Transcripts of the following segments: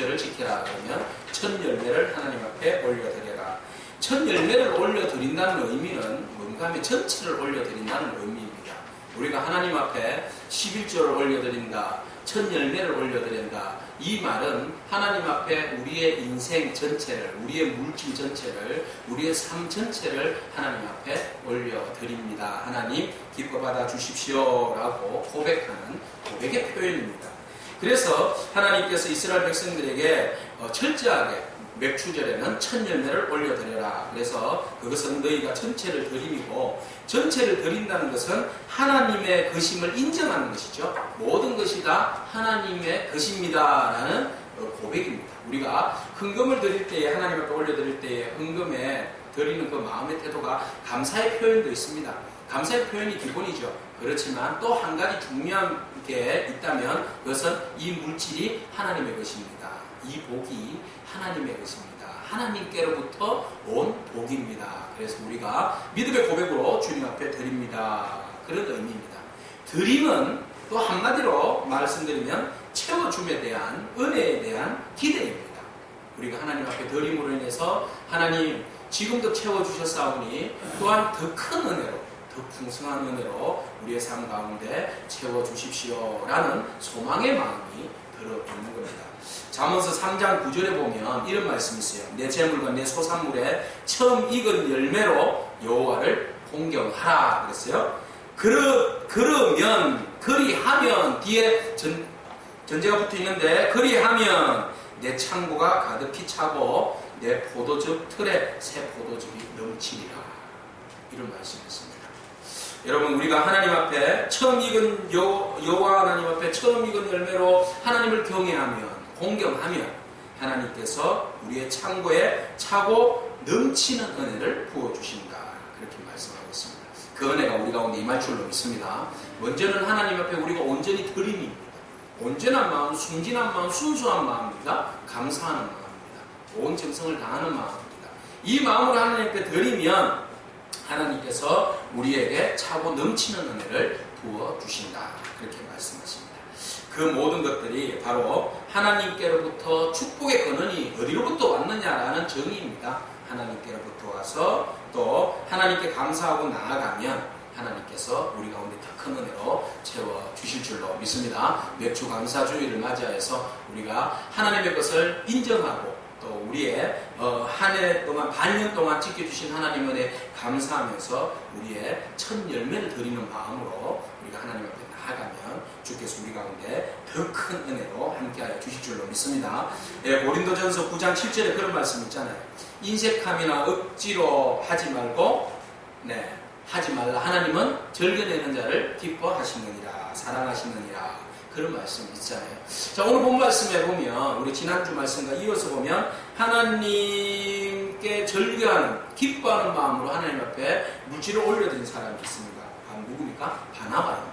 9절을 지켜라. 그러면 첫 열매를 하나님 앞에 올려드려라. 첫 열매를 올려드린다는 의미는 뭔가 하면 전체를 올려드린다는 의미입니다. 우리가 하나님 앞에 11조를 올려드린다, 첫 열매를 올려드린다. 이 말은 하나님 앞에 우리의 인생 전체를, 우리의 물질 전체를, 우리의 삶 전체를 하나님 앞에 올려드립니다. 하나님 기뻐 받아 주십시오 라고 고백하는 고백의 표현입니다. 그래서 하나님께서 이스라엘 백성들에게 철저하게 맥추절에는 첫 열매를 올려드려라. 그래서 그것은 너희가 전체를 드림이고, 전체를 드린다는 것은 하나님의 것임을 인정하는 것이죠. 모든 것이 다 하나님의 것입니다 라는 고백입니다. 우리가 헌금을 드릴 때에, 하나님 앞에 올려드릴 때에 헌금에 드리는 그 마음의 태도가 감사의 표현도 있습니다. 감사의 표현이 기본이죠. 그렇지만 또 한 가지 중요한 게 있다면 그것은 이 물질이 하나님의 것입니다. 이 복이 하나님의 것입니다. 하나님께로부터 온 복입니다. 그래서 우리가 믿음의 고백으로 주님 앞에 드립니다. 그런 의미입니다. 드림은 또 한마디로 말씀드리면 채워줌에 대한, 은혜에 대한 기대입니다. 우리가 하나님 앞에 드림으로 인해서 하나님 지금도 채워주셨사오니 또한 더 큰 은혜로, 더 풍성한 은혜로 우리의 삶 가운데 채워주십시오 라는 소망의 마음이 들어있는 겁니다. 잠언서 3장 9절에 보면 이런 말씀이 있어요. 내 재물과 내 소산물에 처음 익은 열매로 여호와를 공경하라 그랬어요. 그러면, 그리하면, 뒤에 전제가 붙어 있는데, 그리하면 내 창고가 가득히 차고 내 포도즙 틀에 새 포도즙이 넘치리라. 이런 말씀이었습니다. 여러분, 우리가 하나님 앞에 처음 익은 여호와 하나님 앞에 처음 익은 열매로 하나님을 경외하면, 공경하면 하나님께서 우리의 창고에 차고 넘치는 은혜를 부어주신다. 그렇게 말씀하고 있습니다. 그 은혜가 우리 가운데 임할 줄로 믿습니다. 먼저는 하나님 앞에 우리가 온전히 드림입니다. 온전한 마음, 순진한 마음, 순수한 마음입니다. 감사하는 마음입니다. 온 정성을 다하는 마음입니다. 이 마음으로 하나님 앞에 드리면 하나님께서 우리에게 차고 넘치는 은혜를 부어주신다. 그렇게 말씀하십니다. 그 모든 것들이 바로 하나님께로부터 축복의 근원이 어디로부터 왔느냐라는 정의입니다. 하나님께로부터 와서 또 하나님께 감사하고 나아가면 하나님께서 우리 가운데 더 큰 은혜로 채워주실 줄로 믿습니다. 맥주 감사주의를 맞이해서 우리가 하나님의 것을 인정하고 또 우리의 한 해 동안, 반년 동안 지켜주신 하나님 은혜 감사하면서 우리의 첫 열매를 드리는 마음으로 우리가 하나님 앞에 나아가면 주께서 우리 가운데 더 큰 은혜로 함께하여 주실 줄로 믿습니다. 예, 고린도전서 9장 7절에 그런 말씀 있잖아요. 인색함이나 억지로 하지 말고 하지 말라. 하나님은 즐겨내는 자를 기뻐하시느니라, 사랑하시느니라. 그런 말씀이 있잖아요. 자, 오늘 본 말씀에 보면, 우리 지난주 말씀과 이어서 보면 하나님께 즐겨하는, 기뻐하는 마음으로 하나님 앞에 물질을 올려드린 사람이 있습니다. 누굽니까? 바나바입니다.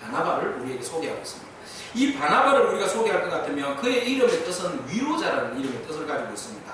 바나바를 우리에게 소개하고 있습니다. 이 바나바를 우리가 소개할 것 같으면 그의 이름의 뜻은 위로자라는 이름의 뜻을 가지고 있습니다.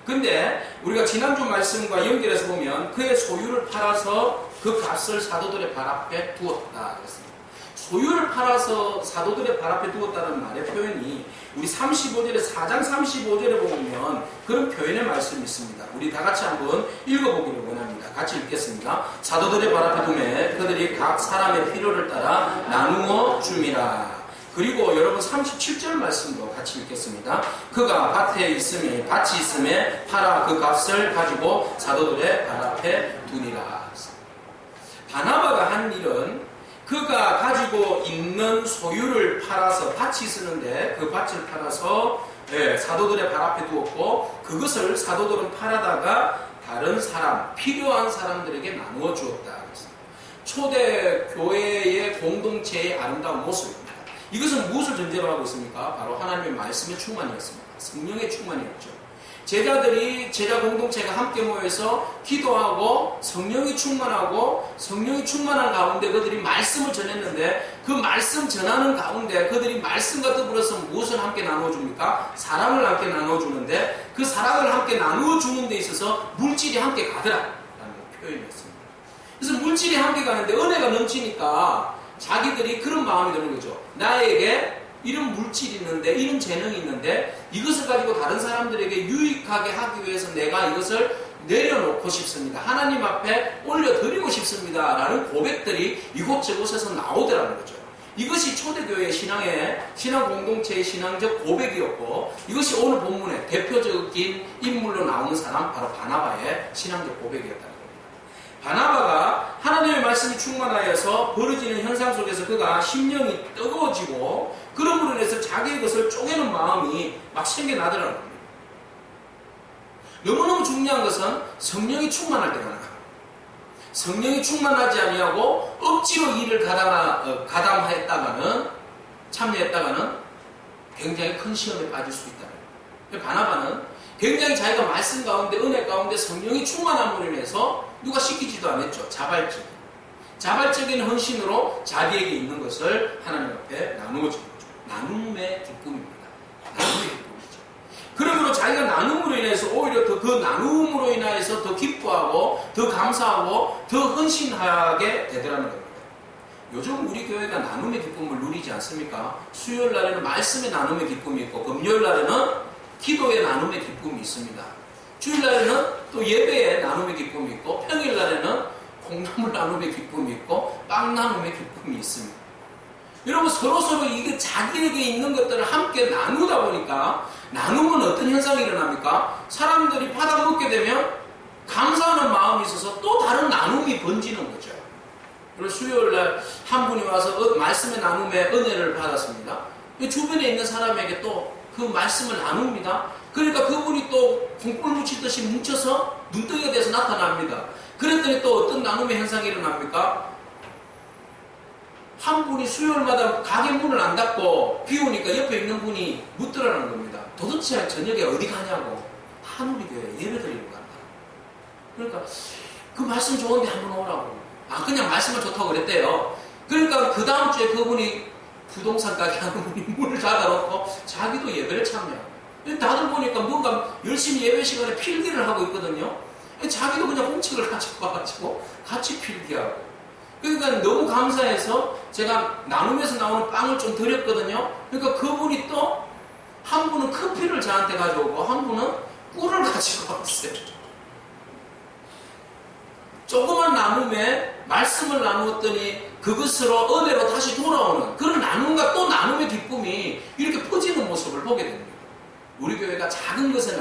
근데 우리가 지난주 말씀과 연결해서 보면 그의 소유를 팔아서 그 값을 사도들의 발 앞에 두었다 그랬습니다. 소유를 팔아서 사도들의 발 앞에 두었다는 말의 표현이 우리 35절에 4장 35절에 보면 그런 표현의 말씀이 있습니다. 우리 다 같이 한번 읽어보기를 원합니다. 같이 읽겠습니다. 사도들의 발 앞에 두매 그들이 각 사람의 필요를 따라 나누어 줌이라. 그리고 여러분 37절 말씀도 같이 읽겠습니다. 그가 밭이 있음에 팔아 그 값을 가지고 사도들의 발 앞에 두니라. 바나바가 한 일은 그가 가지고 있는 소유를 팔아서 밭이 있었는데 그 밭을 팔아서 사도들의 발 앞에 두었고 그것을 사도들은 팔아다가 다른 사람, 필요한 사람들에게 나누어 주었다. 초대 교회의 공동체의 아름다운 모습입니다. 이것은 무엇을 전제로 하고 있습니까? 바로 하나님의 말씀의 충만이었습니다. 성령의 충만이었죠. 제자들이, 제자 공동체가 함께 모여서 기도하고 성령이 충만하고 성령이 충만한 가운데 그들이 말씀을 전했는데 그 말씀 전하는 가운데 그들이 말씀과 더불어서 무엇을 함께 나누어줍니까? 사랑을 함께 나누어주는데 그 사랑을 함께 나누어주는 데 있어서 물질이 함께 가더라 라는 표현이었습니다. 그래서 물질이 함께 가는데 은혜가 넘치니까 자기들이 그런 마음이 드는 거죠. 나에게 이런 물질이 있는데, 이런 재능이 있는데, 이것을 되고 다른 사람들에게 유익하게 하기 위해서 내가 이것을 내려놓고 싶습니다. 하나님 앞에 올려드리고 싶습니다. 라는 고백들이 이곳저곳에서 나오더라는 거죠. 이것이 초대교회의 신앙 공동체의 신앙적 고백이었고, 이것이 오늘 본문의 대표적인 인물로 나오는 사람, 바로 바나바의 신앙적 고백이었다는 겁니다. 바나바가 하나님의 말씀이 충만하여서 벌어지는 현상 속에서 그가 심령이 뜨거워지고, 그럼으로 인해서 자기의 것을 쪼개는 마음이 막 생겨나더라는 겁니다. 너무너무 중요한 것은 성령이 충만할 때가 나아요. 성령이 충만하지 아니하고 억지로 일을 참여했다가는 굉장히 큰 시험에 빠질 수 있다. 바나바는 굉장히 자기가 말씀 가운데, 은혜 가운데 성령이 충만함으로 인해서 누가 시키지도 않았죠. 자발적인 헌신으로 자기에게 있는 것을 하나님 앞에 나누어진 거죠. 나눔의 기쁨입니다. 나눔의 기쁨이죠. 그러므로 자기가 나눔으로 인해서 오히려 더 그 나눔으로 인해서 더 기뻐하고 더 감사하고 더 헌신하게 되더라는 겁니다. 요즘 우리 교회가 나눔의 기쁨을 누리지 않습니까? 수요일 날에는 말씀의 나눔의 기쁨이 있고, 금요일 날에는 기도의 나눔의 기쁨이 있습니다. 주일 날에는 또 예배의 나눔의 기쁨이 있고, 평일 날에는 콩나물 나눔의 기쁨이 있고, 빵 나눔의 기쁨이 있습니다. 여러분, 서로서로 이게 자기에게 있는 것들을 함께 나누다 보니까, 나누면 어떤 현상이 일어납니까? 사람들이 받아 먹게 되면 감사하는 마음이 있어서 또 다른 나눔이 번지는 거죠. 그래서 수요일날 한 분이 와서 말씀의 나눔의 은혜를 받았습니다. 주변에 있는 사람에게 또 그 말씀을 나눕니다. 그러니까 그분이 또 콩불 묻히듯이 뭉쳐서 눈덩이가 돼서 나타납니다. 그랬더니 또 어떤 나눔의 현상이 일어납니까? 한 분이 수요일마다 가게 문을 안 닫고 비 오니까 옆에 있는 분이 묻더라는 겁니다. 도대체 저녁에 어디 가냐고. 한우리교회 예배드리러 간다. 그러니까 그 말씀 좋은데 한번 오라고. 그냥 말씀은 좋다고 그랬대요. 그러니까 그 다음 주에 그분이 부동산 가게 하는 분이 문을 닫아놓고 자기도 예배를 참여하고. 다들 보니까 뭔가 열심히 예배 시간에 필기를 하고 있거든요. 자기도 그냥 홍책을 가지고 와가지고 같이 필기하고. 그러니까 너무 감사해서 제가 나눔에서 나오는 빵을 좀 드렸거든요. 그러니까 그분이 또 한 분은 커피를 저한테 가져오고 한 분은 꿀을 가지고 왔어요. 조그만 나눔에 말씀을 나누었더니 그것으로 은혜로 다시 돌아오는 그런 나눔과 또 나눔의 기쁨이 이렇게 퍼지는 모습을 보게 됩니다. 우리 교회가 작은 것의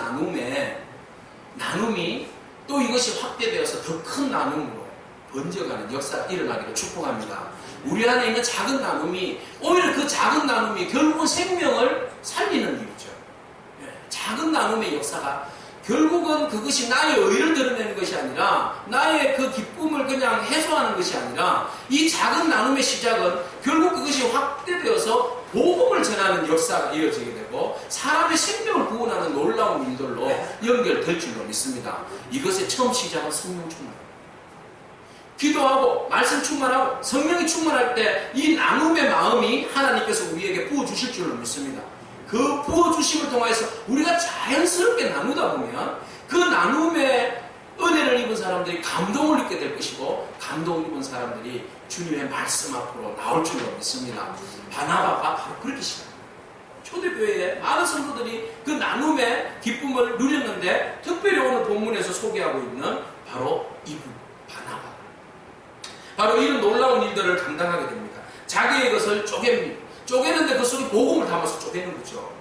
나눔이 또 이것이 확대되어서 더 큰 나눔으로 번져가는 역사가 일어나기를 축복합니다. 우리 안에 있는 작은 나눔이 오히려 그 작은 나눔이 결국은 생명을 살리는 일이죠. 작은 나눔의 역사가 결국은 그것이 나의 의를 드러내는 것이 아니라 나의 그 기쁨을 그냥 해소하는 것이 아니라 이 작은 나눔의 시작은 결국 그것이 확대되어서 복음을 전하는 역사가 이어지게 되고 사람의 생명을 구원하는 놀라운 일들로 연결될 줄로 믿습니다. 이것의 처음 시작은 성령 충만. 기도하고 말씀 충만하고 성령이 충만할 때 이 나눔의 마음이 하나님께서 우리에게 부어주실 줄로 믿습니다. 그 부어주심을 통해서 우리가 자연스럽게 나누다 보면 그 나눔의 은혜를 입은 사람들이 감동을 입게 될 것이고 감동을 입은 사람들이 주님의 말씀 앞으로 나올 줄로 믿습니다. 바나바가 바로 그렇게 시작합니다. 초대교회에 많은 성도들이 그 나눔의 기쁨을 누렸는데 특별히 오늘 본문에서 소개하고 있는 바로 이분 바나바. 바로 이런 놀라운 일들을 감당하게 됩니다. 자기의 것을 쪼갭니다. 쪼개는데 그 속에 복음을 담아서 쪼개는 거죠.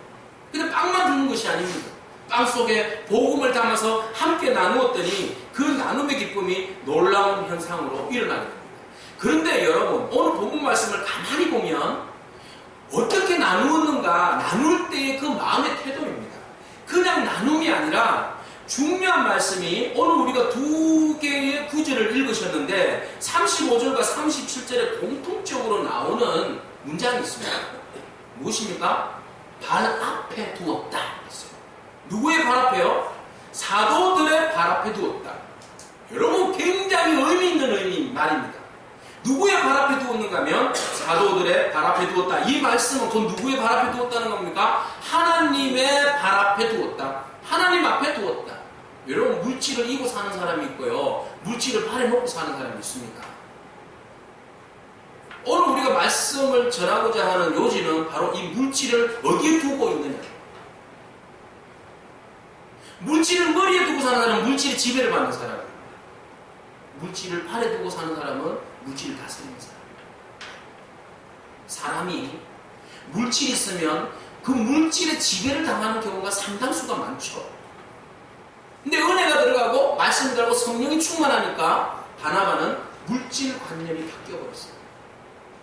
근데 빵만 주는 것이 아닙니다. 빵 속에 복음을 담아서 함께 나누었더니 그 나눔의 기쁨이 놀라운 현상으로 일어나게 됩니다. 그런데 여러분, 오늘 복음 말씀을 가만히 보면 어떻게 나누었는가, 나눌 때의 그 마음의 태도입니다. 그냥 나눔이 아니라 중요한 말씀이 오늘 우리가 두 개의 구절을 읽으셨는데 35절과 37절에 공통적으로 나오는 문장이 있습니다. 무엇입니까? 발 앞에 두었다. 누구의 발 앞에요? 사도들의 발 앞에 두었다. 여러분, 굉장히 의미 있는 말입니다. 누구의 발 앞에 두었는가 하면 사도들의 발 앞에 두었다. 이 말씀은 그 누구의 발 앞에 두었다는 겁니까? 하나님의 발 앞에 두었다. 하나님 앞에 두었다. 여러분, 물질을 이고 사는 사람이 있고요. 물질을 발에 놓고 사는 사람이 있습니다. 오늘 우리가 말씀을 전하고자 하는 요지는 바로 이 물질을 어디에 두고 있느냐. 물질을 머리에 두고 사는 사람은 물질의 지배를 받는 사람. 물질을 팔에 두고 사는 사람은 물질을 다스리는 사람. 사람이 물질이 있으면 그 물질의 지배를 당하는 경우가 상당수가 많죠. 근데 은혜가 들어가고 말씀이 들어가고 성령이 충만하니까 바나바는 물질 관념이 바뀌어버렸어요.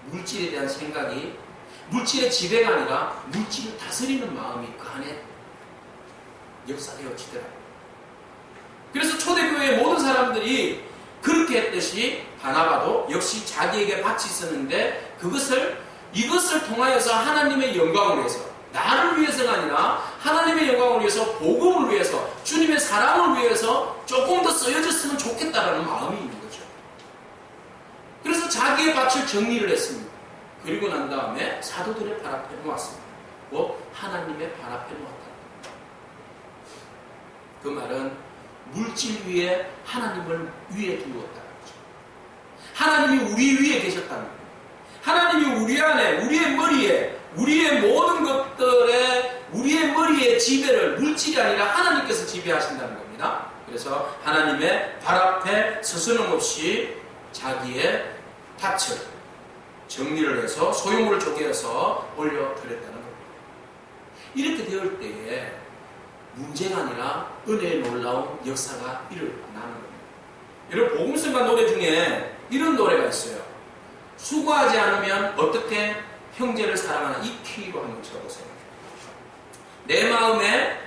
물질에 대한 생각이 물질의 지배가 아니라 물질을 다스리는 마음이 그 안에 역사되어지더라고요. 그래서 초대교회의 모든 사람들이 그렇게 했듯이 바나바도 역시 자기에게 밭이 있었는데 이것을 통하여서 하나님의 영광을 위해서, 나를 위해서가 아니라 하나님의 영광을 위해서, 복음을 위해서, 주님의 사랑을 위해서 조금 더 쓰여졌으면 좋겠다라는 마음이 있는 거죠. 그래서 자기의 밭을 정리를 했습니다. 그리고 난 다음에 사도들의 발 앞에 놓았습니다. 뭐 하나님의 발 앞에 놓았다. 그 말은 물질 위에 하나님을 위에 두었다는 거죠. 하나님이 우리 위에 계셨다는 거예요. 하나님이 우리 안에, 우리의 머리에, 우리의 모든 것들에, 우리의 머리의 지배를 물질이 아니라 하나님께서 지배하신다는 겁니다. 그래서 하나님의 발 앞에 서스럼없이 자기의 밭을 정리를 해서 소유물을 쪼개어서 올려드렸다는 겁니다. 이렇게 되올 때에 문제가 아니라 은혜의 놀라운 역사가 일어나는 겁니다. 여러분, 복음성가 노래 중에 이런 노래가 있어요. 수고하지 않으면 어떻게 형제를 사랑하나. 이 키로 한번 쳐보세요. 내 마음에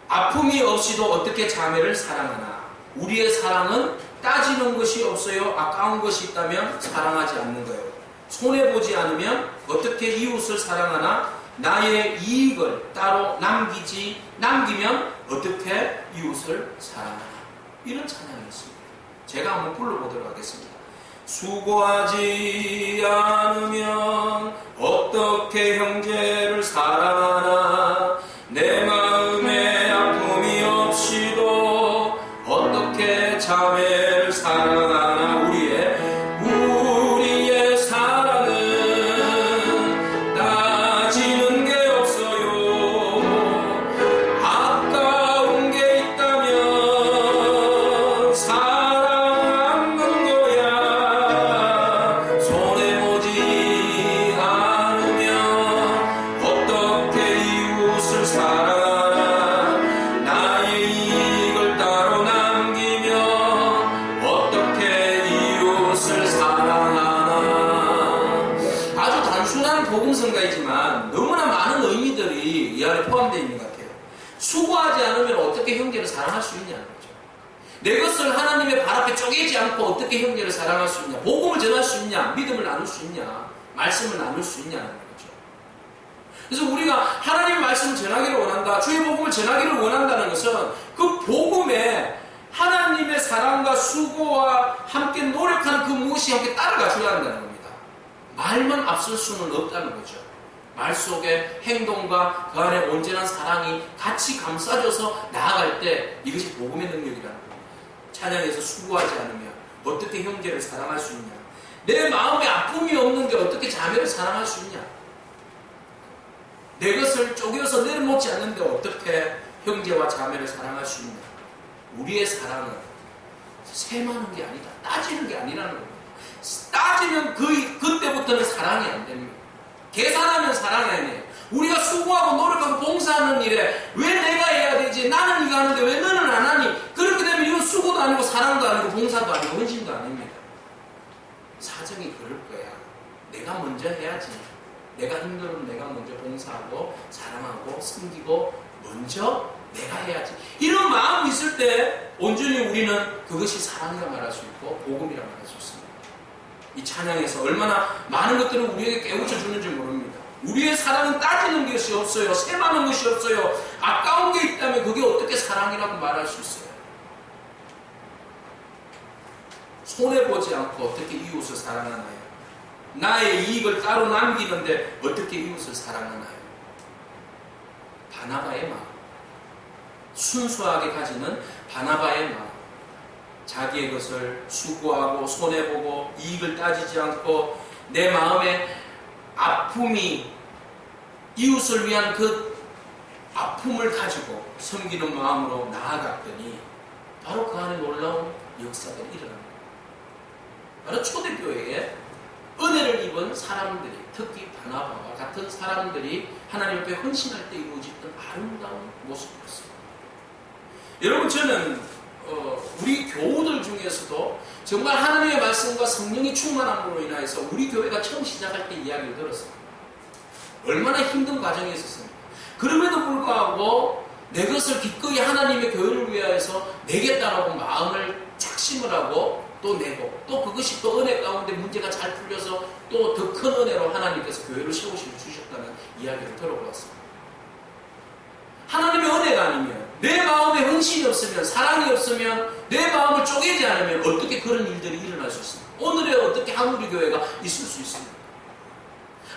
아픔이 없이도 어떻게 자매를 사랑하나. 우리의 사랑은 따지는 것이 없어요. 아까운 것이 있다면 사랑하지 않는 거예요. 손해보지 않으면 어떻게 이웃을 사랑하나. 나의 이익을 따로 남기면 어떻게 이웃을 사랑하나. 이런 찬양이 있습니다. 제가 한번 불러보도록 하겠습니다. 수고하지 않으면 어떻게 형제를 사랑하나. 내 마음에 아픔이 없이도 어떻게 자매를 사랑하나. 우리의 사랑은 따지는 게 없어요. 아까운 게 있다면 사랑하는 거야. 손해보지 않으면 어떻게 이웃을 사랑하나. 나의 이익을 따로 남기면 어떻게 이웃을 사랑하나. 아주 단순한 복음성가이지만 너무나 많은 의미들이 이 안에 포함되어 있는 것 같아요. 수고하지 않으면 어떻게 형제를 사랑할 수 있냐는 거죠. 내 것을 하나님의 발 앞에 쪼개지 않고 어떻게 형제를 사랑할 수 있냐. 복음을 전할 수 있냐. 믿음을 나눌 수 있냐. 말씀을 나눌 수 있냐는 거죠. 그래서 우리가 하나님의 말씀을 전하기를 원한다. 주의 복음을 전하기를 원한다는 것은 그 복음에 하나님의 사랑과 수고와 함께 노력하는 그 무엇이 함께 따라가줘야 한다는 겁니다. 말만 앞설 수는 없다는 거죠. 말 속에 행동과 그 안에 온전한 사랑이 같이 감싸져서 나아갈 때 이것이 복음의 능력이라는 겁니다. 찬양에서 수고하지 않으면 어떻게 형제를 사랑할 수 있냐. 내 마음에 아픔이 없는데 어떻게 자매를 사랑할 수 있냐. 내 것을 쪼개서 내려놓지 않는데 어떻게 형제와 자매를 사랑할 수 있냐. 우리의 사랑은 세마는 게 아니다. 따지는 게 아니라는 겁니다. 따지면 그때부터는 사랑이 안 됩니다. 계산하면 사랑이 아니에요. 우리가 수고하고 노력하고 봉사하는 일에 왜 내가 해야 되지? 나는 이거 하는데 왜 너는 안 하니? 그렇게 되면 이건 수고도 아니고 사랑도 아니고 봉사도 아니고 헌신도 아닙니다. 사정이 그럴 거야. 내가 먼저 해야지. 내가 힘들면 내가 먼저 봉사하고 사랑하고 섬기고 먼저 내가 해야지. 이런 마음이 있을 때 온전히 우리는 그것이 사랑이라 말할 수 있고 복음이라 말할 수 있습니다. 이 찬양에서 얼마나 많은 것들을 우리에게 깨우쳐 주는지 모릅니다. 우리의 사랑은 따지는 것이 없어요. 세마는 것이 없어요. 아까운 게 있다면 그게 어떻게 사랑이라고 말할 수 있어요. 손해보지 않고 어떻게 이웃을 사랑하나요? 나의 이익을 따로 남기는데 어떻게 이웃을 사랑하나요? 바나바의 마음, 순수하게 가지는 바나바의 마음, 자기의 것을 수고하고 손해보고 이익을 따지지 않고 내 마음에 아픔이 이웃을 위한 그 아픔을 가지고 섬기는 마음으로 나아갔더니 바로 그 안에 놀라운 역사들이 일어납니다. 바로 초대교회에 은혜를 입은 사람들이, 특히 바나바와 같은 사람들이 하나님 앞에 헌신할 때 이루어졌던 아름다운 모습이었습니다. 여러분, 저는 우리 교우들 중에서도 정말 하나님의 말씀과 성령의 충만함으로 인하여서 우리 교회가 처음 시작할 때 이야기를 들었습니다. 얼마나 힘든 과정이 있었습니까? 그럼에도 불구하고 내 것을 기꺼이 하나님의 교회를 위하여서 내겠다라고 마음을 작심을 하고 또 내고, 또 그것이 또 은혜 가운데 문제가 잘 풀려서 또 더 큰 은혜로 하나님께서 교회를 세우셨다는 이야기를 들어보았습니다. 하나님의 은혜가 아니면, 내 마음에 헌신이 없으면, 사랑이 없으면, 내 마음을 쪼개지 않으면 어떻게 그런 일들이 일어날 수 있습니까? 오늘에 어떻게 한우리 교회가 있을 수 있습니까?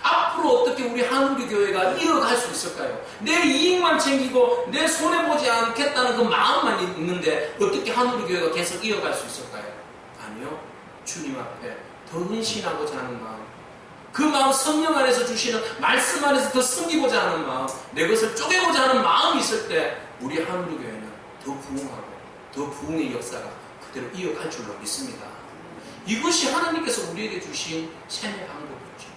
앞으로 어떻게 우리 한우리 교회가 이어갈 수 있을까요? 내 이익만 챙기고 내 손해보지 않겠다는 그 마음만 있는데 어떻게 한우리 교회가 계속 이어갈 수 있을까요? 아니요. 주님 앞에 더 헌신하고자 하는 마음, 그 마음, 성령 안에서 주시는 말씀 안에서 더 숨기고자 하는 마음, 내 것을 쪼개고자 하는 마음이 있을 때 우리 한우리 교회는 더 부흥하고 더 부흥의 역사가 그대로 이어갈 줄로 믿습니다. 이것이 하나님께서 우리에게 주신 셈의 방법이죠.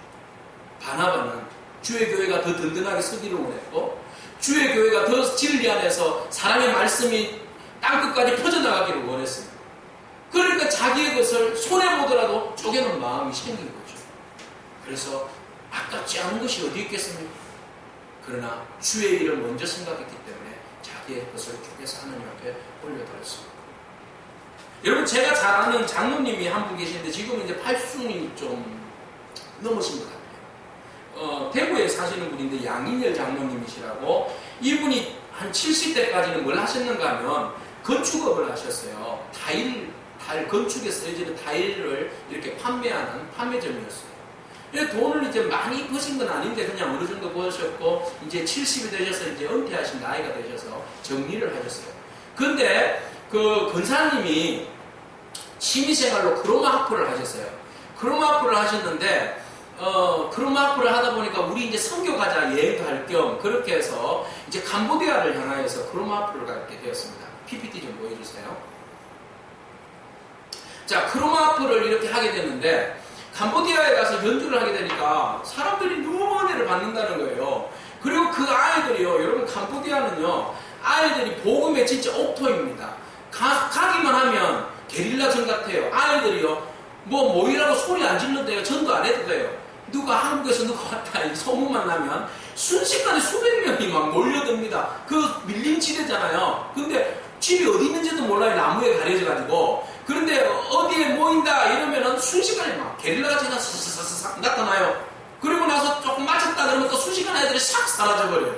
바나바는 주의 교회가 더 든든하게 서기를 원했고, 주의 교회가 더 진리 안에서 사랑의 말씀이 땅끝까지 퍼져나가기를 원했습니다. 그러니까 자기의 것을 손해보더라도 쪼개는 마음이 생긴 거죠. 그래서 아깝지 않은 것이 어디 있겠습니까? 그러나 주의 일을 먼저 생각했기 때문에 자기의 것을 쪼개서 하나님 앞에 올려드렸습니다. 여러분, 제가 잘 아는 장로님이 한 분 계시는데 지금 이제 80이 좀 넘으신 것 같아요. 대구에 사시는 분인데 양인열 장로님이시라고, 이분이 한 70대까지는 뭘 하셨는가 하면 건축업을 하셨어요. 타일 건축에 쓰여지는 타일을 이렇게 판매하는 판매점이었어요. 돈을 이제 많이 버신 건 아닌데 그냥 어느 정도 버셨고, 이제 70이 되셔서 이제 은퇴하신 나이가 되셔서 정리를 하셨어요. 근데 그 권사님이 취미생활로 크로마하프를 하셨어요. 크로마하프를 하셨는데, 크로마하프를 하다 보니까 우리 이제 선교 가자 여행도 할 겸 그렇게 해서 이제 캄보디아를 향하여서 크로마하프를 가게 되었습니다. PPT 좀 보여주세요. 자, 크로마하프를 이렇게 하게 됐는데, 캄보디아에 가서 연주를 하게 되니까 사람들이 너무 은혜를 받는다는 거예요. 그리고 그 아이들이요, 여러분, 캄보디아는요, 아이들이 복음의 진짜 옥토입니다. 가기만 하면 게릴라전 같아요. 아이들이요, 뭐 모이라고 소리 안 질러대요. 전도 안 해도 돼요. 누가 한국에서 누가 왔다 이 소문만 나면 순식간에 수백 명이 막 몰려듭니다. 그 밀림 지대잖아요. 근데 집이 어디 있는지도 몰라요. 나무에 가려져가지고. 그런데 어디에 모인다 이러면은 순식간에 막 게릴라같이 싹 나타나요. 그리고 나서 조금 맞췄다 그러면 또 순식간에 애들이 싹 사라져버려요.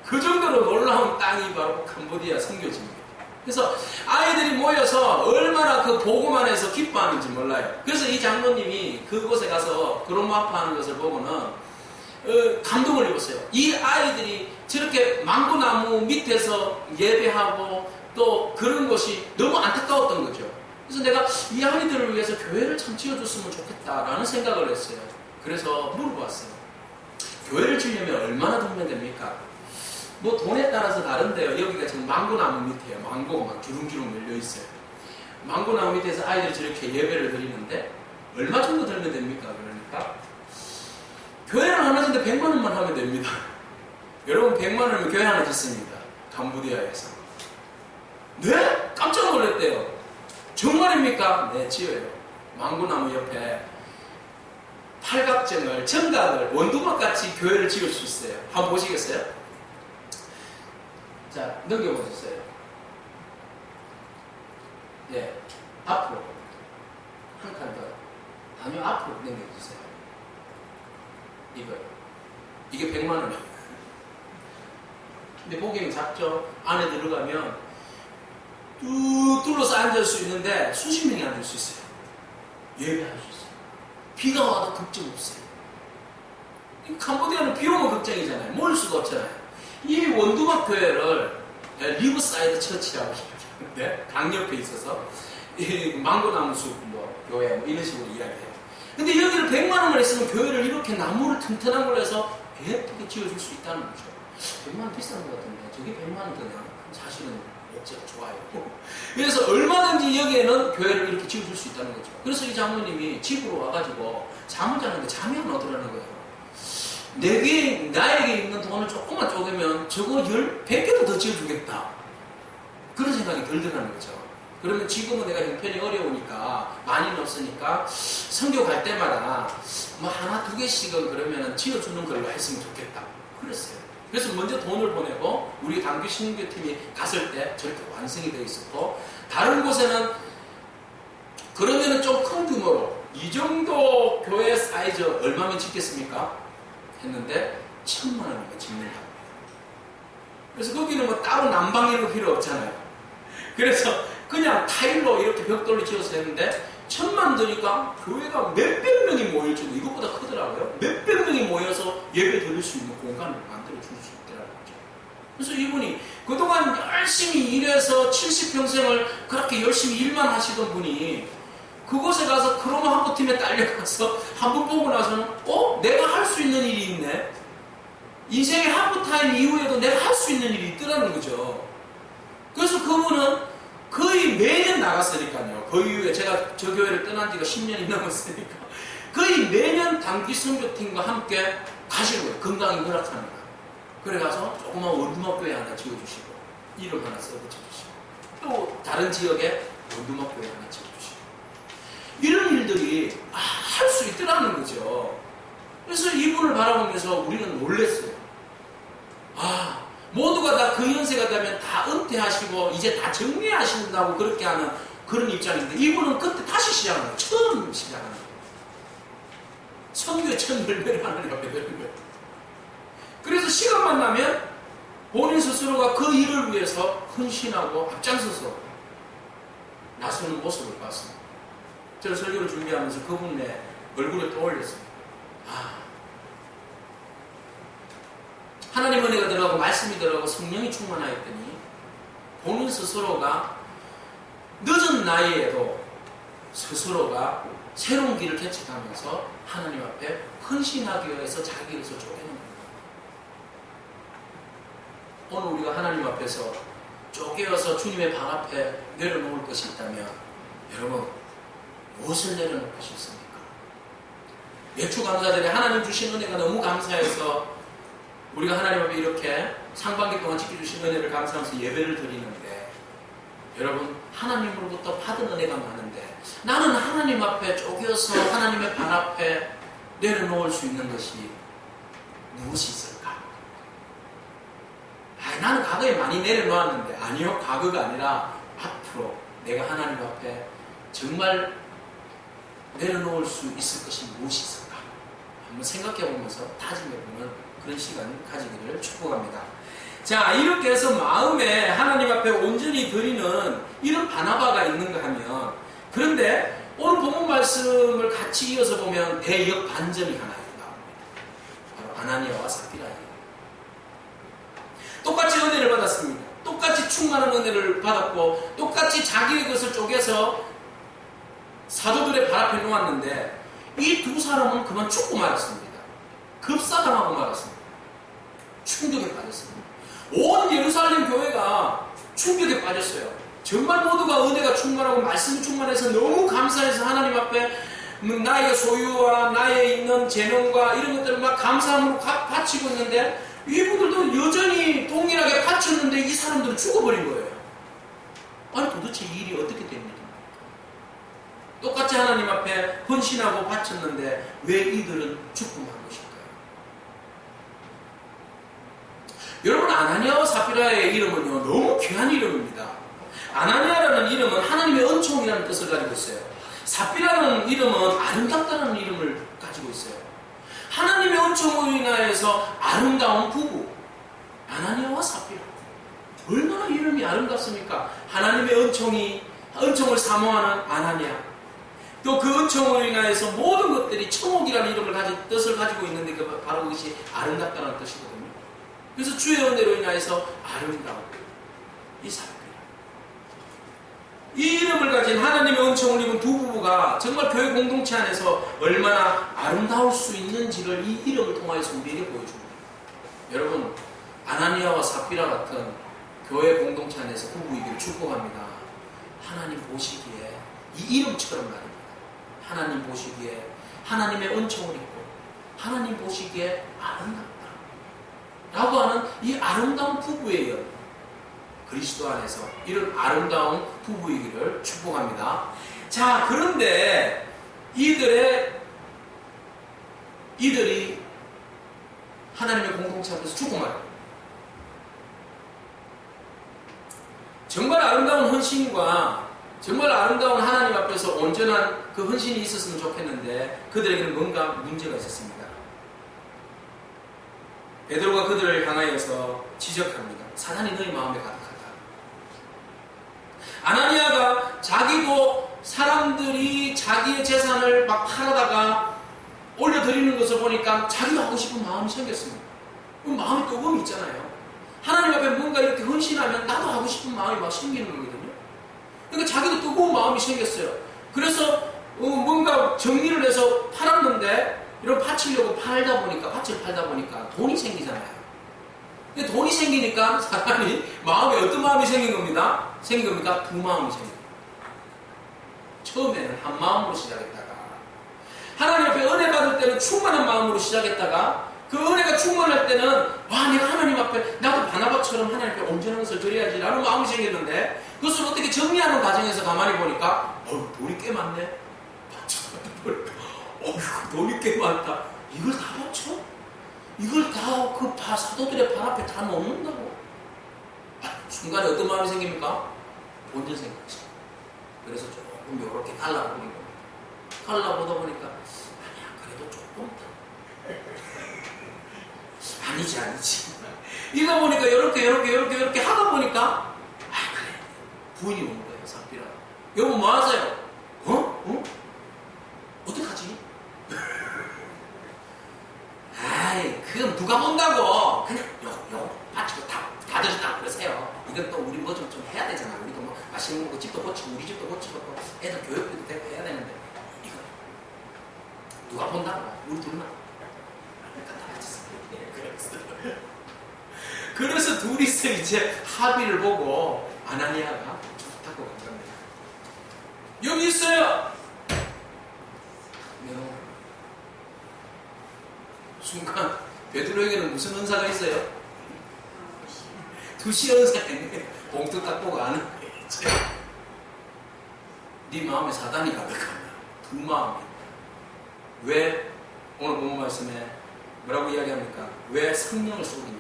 그 정도로 놀라운 땅이 바로 캄보디아 선교지입니다. 그래서 아이들이 모여서 얼마나 그 복음 안에서 기뻐하는지 몰라요. 그래서 이 장로님이 그곳에 가서 크로마하프 하는 것을 보고는 감동을 입었어요. 이 아이들이 저렇게 망고나무 밑에서 예배하고 또 그런 것이 너무 안타까웠던 거죠. 그래서 내가 이 아이들을 위해서 교회를 참 지어줬으면 좋겠다라는 생각을 했어요. 그래서 물어봤어요. 교회를 지으려면 얼마나 돈면 됩니까? 뭐 돈에 따라서 다른데요. 여기가 지금 망고나무 밑에요. 망고가 막 주름주름 열려 있어요. 망고나무 밑에서 아이들이 저렇게 예배를 드리는데 얼마 정도 들면 됩니까? 그러니까 교회를 하나 짓는데 100만 원만 하면 됩니다. 여러분, 100만 원이면 교회 하나 짓습니다. 캄보디아에서. 네? 깜짝 놀랐대요. 정말입니까? 네, 지어요. 망고나무 옆에 팔각정을, 정각을 원두막같이 교회를 지을 수 있어요. 한번 보시겠어요? 자, 넘겨보셨어요. 네, 앞으로 한 칸 더. 아니요, 앞으로 넘겨주세요. 이게 100만 원이에요. 근데 보기는 작죠? 안에 들어가면 뚝 둘러서 앉을 수 있는데 수십 명이 앉을 수 있어요. 예배할 수 있어요. 비가 와도 걱정 없어요. 캄보디아는 비 오면 걱정이잖아요. 모일 수가 없잖아요. 이 원두막 교회를 리버사이드 처치라고 하는데 강 옆에 있어서 이 망고나무 숲 교회 이런 식으로 이야기해요. 근데 여기를 100만 원만 있으면 교회를 이렇게 나무를 튼튼한 걸로 해서 예쁘게 지어줄 수 있다는 거죠. 100만 원 비싼 것 같은데 저게 100만 원 그냥 사실은 목재가 좋아요. 그래서 얼마든지 여기에는 교회를 이렇게 지어줄 수 있다는 거죠. 그래서 이 장모님이 집으로 와가지고 잠을 자는데 잠이 안 오더라는 거예요. 나에게 있는 돈을 조금만 쪼개면 저거 100개도 더 지어주겠다. 그런 생각이 들더라는 거죠. 그러면 지금은 내가 형편이 어려우니까 많이는 없으니까 선교 갈 때마다 뭐 하나 두 개씩은 그러면 지어주는 걸로 했으면 좋겠다. 그랬어요. 그래서 먼저 돈을 보내고 우리 당교 신교팀이 갔을 때 저렇게 완성이 되어 있었고, 다른 곳에는 그러면은 좀 큰 규모로 이 정도 교회 사이즈 얼마면 짓겠습니까? 했는데 1,000만 원이면 짓는다고. 그래서 거기는 뭐 따로 난방 이런 거 필요 없잖아요. 그래서 그냥 타일로 이렇게 벽돌로 지어서 했는데 1,000만 드니까 교회가 몇백 명이 모일 정도, 이것보다 크더라고요. 몇백 명이 모여서 예배 드릴 수 있는 공간을 만들어 줄 수 있더라는 거죠. 그래서 이분이 그동안 열심히 일해서 70평생을 그렇게 열심히 일만 하시던 분이 그곳에 가서 크로마 한국팀에 딸려가서 한 번 보고 나서는 내가 할 수 있는 일이 있네. 인생의 하프타임 이후에도 내가 할 수 있는 일이 있더라는 거죠. 그래서 그분은 거의 매년 나갔으니까요. 그 이후에 제가 저 교회를 떠난 지가 10년이 넘었으니까 거의 매년 단기 선교팀과 함께 가시는 거예요. 건강이 허락하는 거예요. 그래가서 조그만 원두막교회 하나 지어주시고 이름 하나 써붙여주시고 또 다른 지역에 원두막교회 하나 지어주시고 이런 일들이 할 수 있더라는 거죠. 그래서 이분을 바라보면서 우리는 놀랬어요. 모두가 다 그 연세가 되면 다 은퇴하시고 이제 다 정리하신다고 그렇게 하는 그런 입장인데, 이분은 그때 다시 시작하는 거예요. 처음 시작하는 거예요. 선교의 첫 열매를 하나님 앞에 드는 거예요. 그래서 시간만 나면 본인 스스로가 그 일을 위해서 헌신하고 앞장서서 나서는 모습을 봤습니다. 제가 설교를 준비하면서 그분의 얼굴에 떠올렸습니다. 하나님 은혜가 들어가고 말씀이 들어가고 성령이 충만하였더니 본인 스스로가 늦은 나이에도 스스로가 새로운 길을 개척하면서 하나님 앞에 헌신하기 위해서 자기 길에서 쪼개는 겁니다. 오늘 우리가 하나님 앞에서 쪼개어서 주님의 방 앞에 내려놓을 것이 있다면 여러분 무엇을 내려놓고 싶습니까? 매주 감사절에 하나님 주신 은혜가 너무 감사해서 우리가 하나님 앞에 이렇게 상반기 동안 지켜주신 은혜를 감사하면서 예배를 드리는데, 여러분 하나님으로부터 받은 은혜가 많은데 나는 하나님 앞에 쪼개어서 하나님의 발 앞에 내려놓을 수 있는 것이 무엇이 있을까? 나는 과거에 많이 내려놓았는데, 아니요, 과거가 아니라 앞으로 내가 하나님 앞에 정말 내려놓을 수 있을 것이 무엇이 있을까? 한번 생각해보면서 다짐해보는 그런 시간 가지기를 축복합니다. 자, 이렇게 해서 마음에 하나님 앞에 온전히 드리는 이런 바나바가 있는가 하면, 그런데 오늘 본문 말씀을 같이 이어서 보면 대역반전이 하나 나옵니다. 바로 아나니아와 삽비라예요. 똑같이 은혜를 받았습니다. 똑같이 충만한 은혜를 받았고 똑같이 자기의 것을 쪼개서 사도들의 발 앞에 놓았는데 이 두 사람은 그만 죽고 말았습니다. 급사당하고 말았습니다. 충격에 빠졌습니다. 온 예루살렘 교회가 충격에 빠졌어요. 정말 모두가 은혜가 충만하고 말씀이 충만해서 너무 감사해서 하나님 앞에 나의 소유와 나의 있는 재능과 이런 것들을 막 감사함으로 바치고 있는데, 이분들도 여전히 동일하게 바쳤는데 이 사람들은 죽어버린 거예요. 아니 도대체 이 일이 어떻게 된 일입니까? 똑같이 하나님 앞에 헌신하고 바쳤는데 왜 이들은 죽고 만 것일까요? 여러분, 아나니아와 삽비라의 이름은요 너무 귀한 이름입니다. 아나니아라는 이름은 하나님의 은총이라는 뜻을 가지고 있어요. 삽비라는 이름은 아름답다는 이름을 가지고 있어요. 하나님의 은총으로 인하여서 아름다운 부부, 아나니아와 삽비라. 얼마나 이름이 아름답습니까? 하나님의 은총을 사모하는 아나니아, 또 그 은총으로 인하여서 모든 것들이 청옥이라는 이름을 뜻을 가지고 있는데 바로 그것이 아름답다는 뜻이거든요. 그래서 주의 은혜로 인하여서 아름다운 이 삽비라, 이 이름을 가진 하나님의 은총을 입은 두 부부가 정말 교회 공동체 안에서 얼마나 아름다울 수 있는지를 이 이름을 통하여서 우리에게 보여줍니다. 여러분, 아나니아와 삽비라 같은 교회 공동체 안에서 부부이기를 축복합니다. 하나님 보시기에 이 이름처럼 말입니다. 하나님 보시기에 하나님의 은총을 입고 하나님 보시기에 아름답다 라고 하는 이 아름다운 부부예요. 그리스도 안에서 이런 아름다운 부부이기를 축복합니다. 자, 그런데 이들이 하나님의 공동체 앞에서 축복합니다. 정말 아름다운 헌신과 정말 아름다운 하나님 앞에서 온전한 그 헌신이 있었으면 좋겠는데 그들에게는 뭔가 문제가 있었습니다. 베드로가 그들을 향하여서 지적합니다. 사단이 너희 마음에 가득하다. 아나니아가 자기도 사람들이 자기의 재산을 막 팔아다가 올려드리는 것을 보니까 자기도 하고 싶은 마음이 생겼습니다. 마음에 뜨거움이 있잖아요. 하나님 앞에 뭔가 이렇게 헌신하면 나도 하고 싶은 마음이 막 생기는 거거든요. 그러니까 자기도 뜨거운 마음이 생겼어요. 그래서 뭔가 정리를 해서 팔았는데 이런 밭을 팔다 보니까 돈이 생기잖아요. 근데 돈이 생기니까 사람이 마음에 어떤 마음이 생긴 겁니다? 두 마음이 생긴 겁니다. 처음에는 한 마음으로 시작했다가 하나님 앞에 은혜 받을 때는 충만한 마음으로 시작했다가 그 은혜가 충만할 때는 와, 내가 하나님 앞에 나도 바나바처럼 하나님 앞에 온전한 것을 드려야지 라는 마음이 생겼는데 그것을 어떻게 정리하는 과정에서 가만히 보니까 돈이 꽤 많네. 돈이 꽤 많다. 이걸 다 바쳐? 이걸 다 그 사도들의 발 앞에 다 놓는다고? 순간에 어떤 마음이 생깁니까? 본전 생겼지. 그래서 조금 이렇게 갈라보는 겁니다. 갈라보다 보니까 아니야, 그래도 조금 더. 아니지. 이러다 보니까 이렇게 하다 보니까 그래. 부인이 오는 거예요, 삽비라. 여보 뭐 하세요? 어떡하지? 그건 누가 본다고. 그냥 요 바치고 다 가져줬다 그러세요. 이건 또 우리 뭐 좀 해야 되잖아. 우리도 뭐 맛있는 거 집도 고치고 우리 집도 고치고 또 애들 교육도 되고 해야 되는데 이거 누가 본다고? 우리 둘만. 그래서 둘이서 이제 합의를 보고 아나니아가 좋다고 간 겁니다. 여기 있어요. 순간 베드로에게는 무슨 은사가 있어요? 두시 은사가 있네. 봉투 딱 보고 아는 거예요. 네 마음에 사단이 가득하냐? 두 마음이 있다. 왜 오늘 본문 말씀에 뭐라고 이야기합니까? 왜 성령을 쏘기냐?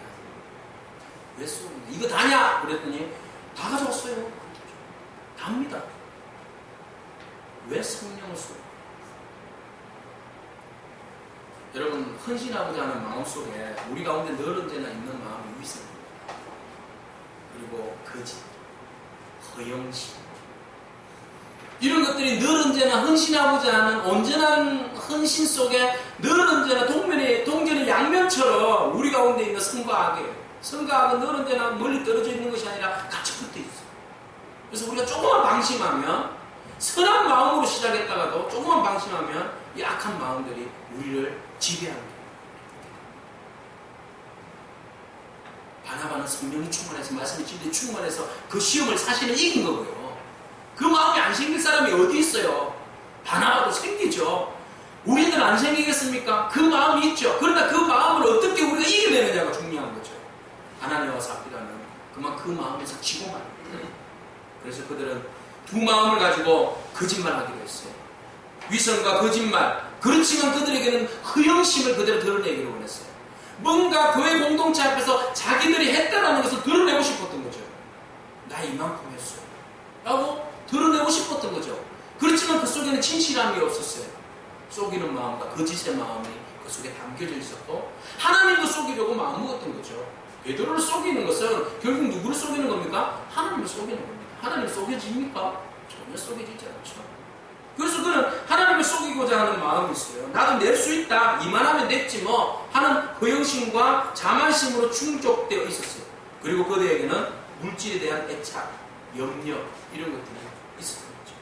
왜 쏘기냐? 이거 다냐? 그랬더니 다 가져왔어요. 답니다. 왜 성령을 쏘? 여러분, 헌신하고자 하는 마음속에 우리 가운데 늘 언제나 있는 마음이 위선입니다. 그리고 거짓, 허영심, 이런 것들이 늘 언제나 헌신하고자 하는 온전한 헌신 속에 늘 언제나 동전의 양면처럼 우리 가운데 있는 선과 악이에요. 선과 악은 늘 언제나 멀리 떨어져 있는 것이 아니라 같이 붙어 있어요. 그래서 우리가 조금만 방심하면, 선한 마음으로 시작했다가도 조금만 방심하면 이 악한 마음들이 우리를 지배합니다. 바나바는 성령이 충만해서, 말씀이 진리에 충만해서 그 시험을 사실은 이긴 거고요. 그 마음이 안 생길 사람이 어디 있어요? 바나바도 생기죠. 우리는 안 생기겠습니까? 그 마음이 있죠. 그러나 그 마음을 어떻게 우리가 이겨내느냐가 중요한 거죠. 아나니아와 삽비라는 그만 그 마음에서 지고만. 그래서 그들은 두 마음을 가지고 거짓말하기로 했어요. 위선과 거짓말. 그렇지만 그들에게는 허영심을 그대로 드러내기로 원했어요. 뭔가 교회 공동체 앞에서 자기들이 했다는 것을 드러내고 싶었던 거죠. 나 이만큼 했어 라고 드러내고 싶었던 거죠. 그렇지만 그 속에는 진실함이 없었어요. 속이는 마음과 거짓의 마음이 그 속에 담겨져 있었고, 하나님도 속이려고 마음먹었던 거죠. 베드로를 속이는 것은 결국 누구를 속이는 겁니까? 하나님을 속이는 겁니다. 하나님을 속여집니까? 전혀 속여지지 않죠. 그래서 그는 하나님을 속이고자 하는 마음이 있어요. 나도 낼 수 있다, 이만하면 냈지 뭐 하는 허영심과 자만심으로 충족되어 있었어요. 그리고 그들에게는 물질에 대한 애착, 염려, 이런 것들이 있었던 거죠.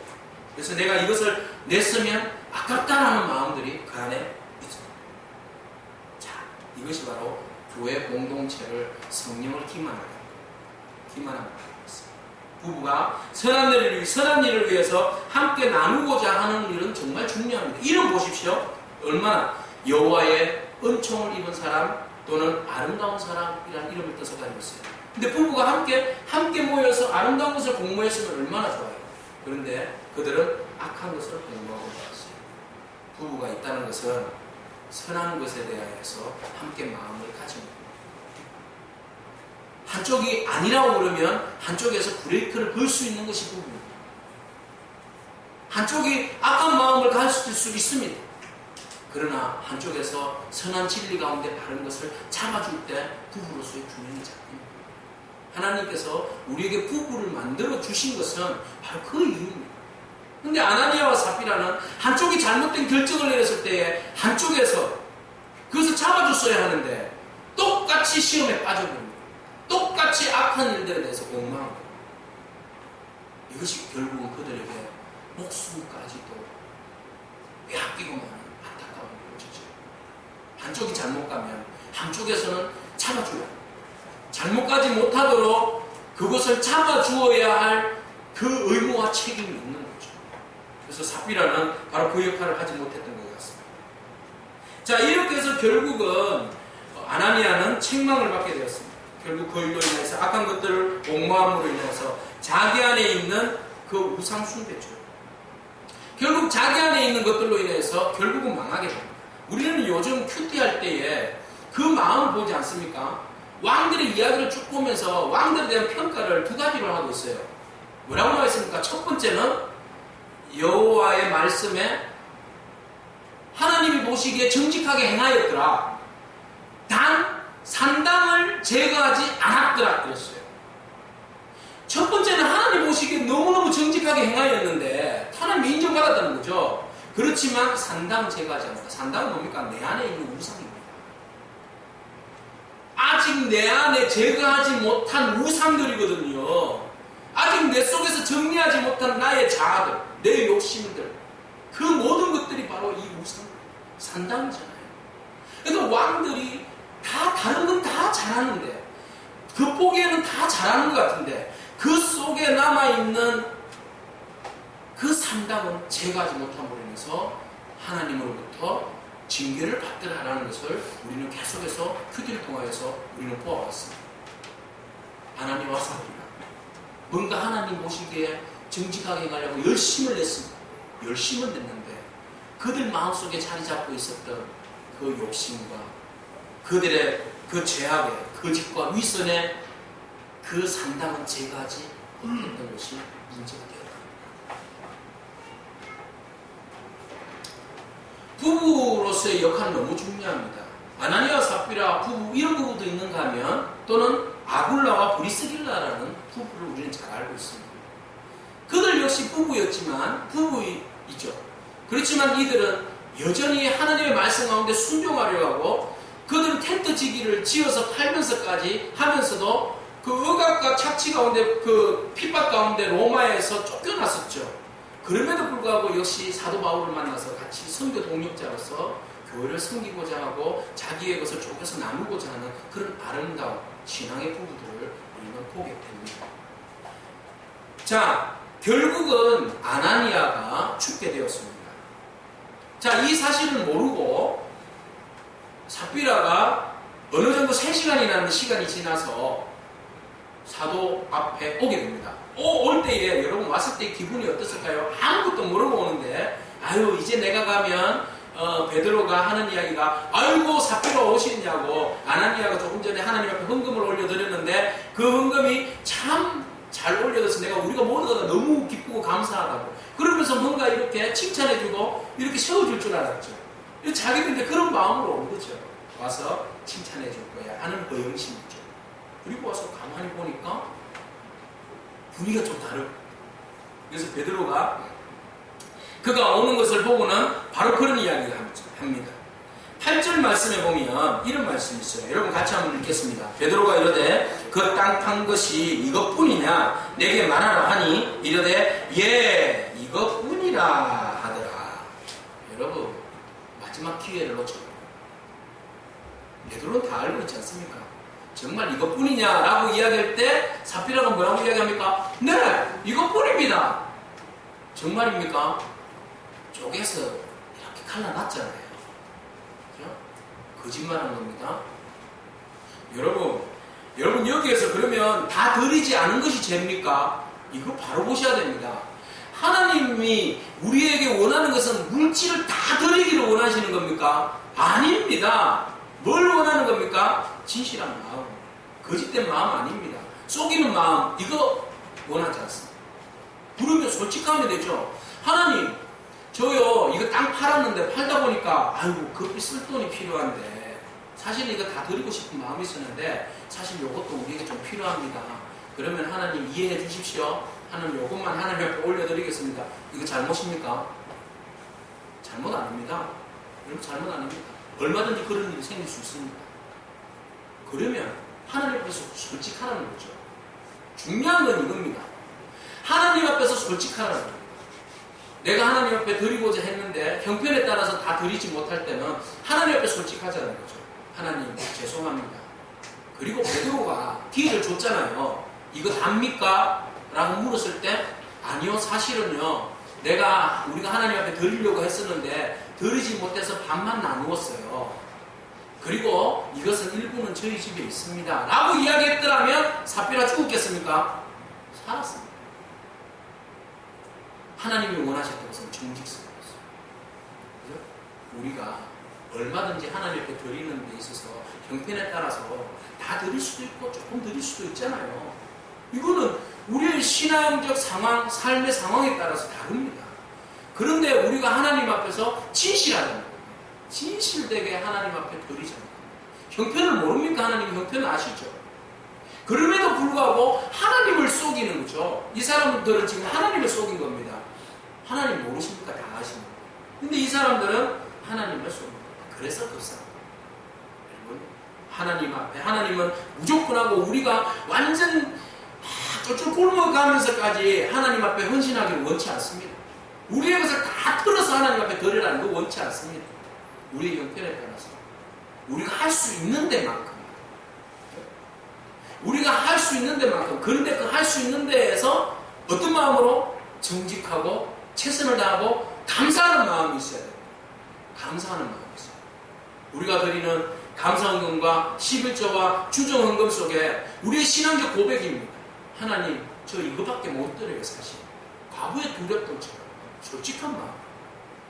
그래서 내가 이것을 냈으면 아깝다라는 마음들이 그 안에 있었던 거예요. 자, 이것이 바로 교회 공동체를 성령을 기만하는 것입니다. 부부가 선한 일을 위해서 함께 나누고자 하는 일은 정말 중요합니다. 이름 보십시오. 얼마나 여호와의 은총을 입은 사람 또는 아름다운 사람이라는 이름을 떠서 가지고 있어요. 근데 부부가 함께 모여서 아름다운 것을 공모했으면 얼마나 좋아요. 그런데 그들은 악한 것을 공모하고 있어요. 부부가 있다는 것은 선한 것에 대하여서 함께 마음을 가지고 한쪽이 아니라고 그러면 한쪽에서 브레이크를 걸 수 있는 것이 부부입니다. 한쪽이 악한 마음을 가질 수 있습니다. 그러나 한쪽에서 선한 진리 가운데 바른 것을 잡아줄 때 부부로서의 균형이 잡힙니다. 하나님께서 우리에게 부부를 만들어 주신 것은 바로 그 이유입니다. 그런데 아나니아와 삽비라는 한쪽이 잘못된 결정을 내렸을 때에 한쪽에서 그것을 잡아줬어야 하는데 똑같이 시험에 빠져버립니다. 똑같이 악한 일들에 대해서 공망합니다. 이것이 결국은 그들에게 목숨까지도 빼앗기고 마는 안타까운 일이죠. 한쪽이 잘못 가면 한쪽에서는 잡아줘야 합니다. 잘못 가지 못하도록 그것을 잡아주어야 할 그 의무와 책임이 있는 거죠. 그래서 삽비라는 바로 그 역할을 하지 못했던 것 같습니다. 자, 이렇게 해서 결국은 아나니아는 책망을 받게 되었습니다. 결국 그 일로 인해서 악한 것들을 공모함으로 인해서 자기 안에 있는 그 우상 숭배죠. 결국 자기 안에 있는 것들로 인해서 결국은 망하게 됩니다. 우리는 요즘 큐티할 때에 그 마음을 보지 않습니까? 왕들의 이야기를 쭉 보면서 왕들에 대한 평가를 두 가지로 하고 있어요. 뭐라고 나와 있습니까? 첫 번째는 여호와의 말씀에 하나님이 보시기에 정직하게 행하였더라. 단 산당을 제거하지 않았더라 그랬어요. 첫 번째는 하나님 보시기에 너무너무 정직하게 행하였는데 하나님이 인정받았다는 거죠. 그렇지만 산당 제거하지 않았다. 산당은 뭡니까? 내 안에 있는 우상입니다. 아직 내 안에 제거하지 못한 우상들이거든요. 아직 내 속에서 정리하지 못한 나의 자아들, 내 욕심들, 그 모든 것들이 바로 이 우상, 산당이잖아요. 그러니까 왕들이 다 다른 건 다 잘하는데, 겉보기에는 다 잘하는 것 같은데 그 속에 남아있는 그 산당은 제거하지 못함으로 인해서 하나님으로부터 징계를 받더라라는 것을 우리는 계속해서 큐티를 통하여서 우리는 보아왔습니다. 아나니아와 삽비라 뭔가 하나님 보시기에 정직하게 행하려고 열심을 냈습니다. 열심은 냈는데 그들 마음속에 자리 잡고 있었던 그 욕심과 그들의 그 죄악의 거짓과 위선의 그 산당은 제거하지 못했던 것이 문제가 되었다. 부부로서의 역할은 너무 중요합니다. 아나니아와 삽비라 부부 이런 부부도 있는가 하면 또는 아굴라와 브리스길라라는 부부를 우리는 잘 알고 있습니다. 그들 역시 부부이죠. 그렇지만 이들은 여전히 하나님의 말씀 가운데 순종하려고 하고 그들은 텐트 지기를 지어서 팔면서까지 하면서도 그 억압과 착취 가운데 그 핍박 가운데 로마에서 쫓겨났었죠. 그럼에도 불구하고 역시 사도 바울을 만나서 같이 선교 동력자로서 교회를 섬기고자 하고 자기의 것을 쪼개서 나누고자 하는 그런 아름다운 신앙의 부부들을 우리는 보게 됩니다. 자, 결국은 아나니아가 죽게 되었습니다. 자, 이 사실을 모르고 삽비라가 어느 정도 3시간이라는 시간이 지나서 사도 앞에 오게 됩니다. 올 때에 여러분 왔을 때 기분이 어땠을까요? 아무것도 모르고 오는데 아유 이제 내가 가면 베드로가 하는 이야기가 아이고 삽비라 오시냐고 아나니아가 조금 전에 하나님 앞에 헌금을 올려드렸는데 그 헌금이 참 잘 올려져서 우리가 모두가 너무 기쁘고 감사하다고 그러면서 뭔가 이렇게 칭찬해주고 이렇게 세워줄 줄 알았죠. 자기들인데 그런 마음으로 온 거죠. 와서 칭찬해줄 거야 하는 의영심이 있죠. 그리고 와서 가만히 보니까 분위기가 좀 다르고 그래서 베드로가 그가 오는 것을 보고는 바로 그런 이야기를 합니다. 8절 말씀에 보면 이런 말씀이 있어요. 여러분 같이 한번 읽겠습니다. 베드로가 이르되 그 땅 판 것이 이것뿐이냐 내게 말하라 하니 이르되 예 이것뿐이라 하더라. 여러분 마지막 기회를 놓쳐요. 베드로는 다 알고 있지 않습니까? 정말 이것뿐이냐라고 이야기할 때 삽비라가 뭐라고 이야기합니까? 네, 이것뿐입니다. 정말입니까? 쪼개서 이렇게 갈라놨잖아요. 그죠? 거짓말한 겁니다. 여러분 여기에서 그러면 다 드리지 않은 것이 죄입니까? 이거 바로 보셔야 됩니다. 하나님이 우리에게 원하는 것은 물질을 다 드리기를 원하시는 겁니까? 아닙니다. 뭘 원하는 겁니까? 진실한 마음, 거짓된 마음 아닙니다. 속이는 마음, 이거 원하지 않습니다. 그러면 솔직하면 되죠. 하나님, 저요 이거 땅 팔았는데 팔다 보니까 아이고 급히 쓸 돈이 필요한데 사실 이거 다 드리고 싶은 마음이 있었는데 사실 이것도 우리에게 좀 필요합니다. 그러면 하나님 이해해 주십시오. 하나님 이것만 하나님 앞에 올려드리겠습니다. 이거 잘못입니까? 잘못 아닙니다. 여러분 잘못 아닙니다. 얼마든지 그런 일이 생길 수 있습니다. 그러면 하나님 앞에서 솔직하라는 거죠. 중요한 건 이겁니다. 하나님 앞에서 솔직하라는 겁니다. 내가 하나님 앞에 드리고자 했는데 형편에 따라서 다 드리지 못할 때는 하나님 앞에 솔직하자는 거죠. 하나님 죄송합니다. 그리고 베드로가 기회를 줬잖아요. 이거 답니까? 라고 물었을 때 아니요, 사실은요 우리가 하나님 앞에 드리려고 했었는데 드리지 못해서 반만 나누었어요. 그리고 이것은 일부는 저희 집에 있습니다 라고 이야기했더라면 삽비라 죽었겠습니까? 살았습니다. 하나님이 원하셨던 것은 정직성이었어요. 그죠? 우리가 얼마든지 하나님 앞에 드리는 데 있어서 형편에 따라서 다 드릴 수도 있고 조금 드릴 수도 있잖아요. 이거는 우리의 신앙적 상황, 삶의 상황에 따라서 다릅니다. 그런데 우리가 하나님 앞에서 진실하다는 거예요. 진실되게 하나님 앞에 드리자는 거예요. 형편을 모릅니까? 하나님 형편을 아시죠? 그럼에도 불구하고 하나님을 속이는 거죠. 이 사람들은 지금 하나님을 속인 겁니다. 하나님 모르십니까? 다 아시는 거예요. 근데 이 사람들은 하나님을 속인 겁니다. 그래서 급사합니다. 하나님 앞에 하나님은 무조건하고 우리가 완전 쫄쫄 굶어가면서까지 하나님 앞에 헌신하기를 원치 않습니다. 우리의 것을 다 틀어서 하나님 앞에 드리라는 거 원치 않습니다. 우리의 형편에 따라서 우리가 할 수 있는 데만큼 우리가 할 수 있는 데만큼 그런데 그 할 수 있는 데에서 어떤 마음으로 정직하고 최선을 다하고 감사하는 마음이 있어야 됩니다. 감사하는 마음이 있어요. 우리가 드리는 감사헌금과 11조와 주정헌금 속에 우리의 신앙적 고백입니다. 하나님, 저 이거밖에 못 드려요, 사실. 과부의 두렵던 처럼 솔직한 마음,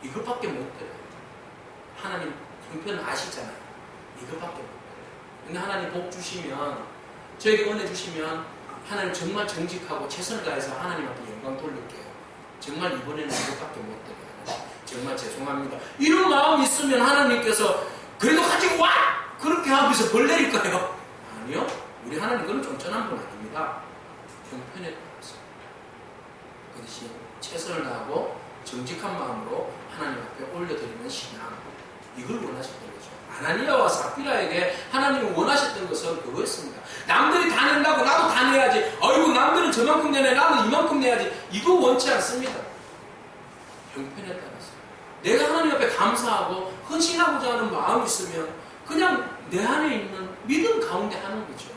이것밖에 못 드려요. 하나님 형편을 아시잖아요. 이것밖에 못 드려요. 근데 하나님 복 주시면, 저에게 은혜 주시면 하나님 정말 정직하고 최선을 다해서 하나님 앞에 영광 돌릴게요. 정말 이번에는 이것밖에 못 드려요. 정말 죄송합니다. 이런 마음이 있으면 하나님께서 그래도 가지고 와! 그렇게 하면서 벌 내릴까요? 아니요. 우리 하나님 그건 쫀쫀한 분 아닙니다. 형편에 따라서 그 대신 최선을 다하고 정직한 마음으로 하나님 앞에 올려드리는 신앙, 이걸 원하셨던 거죠. 아나니아와 삽비라에게 하나님이 원하셨던 것은 그거였습니다. 남들이 다 낸다고 나도 다 내야지. 아이고 남들은 저만큼 내네 나는 이만큼 내야지. 이거 원치 않습니다. 형편에 따라서 내가 하나님 앞에 감사하고 헌신하고자 하는 마음이 있으면 그냥 내 안에 있는 믿음 가운데 하는 거죠.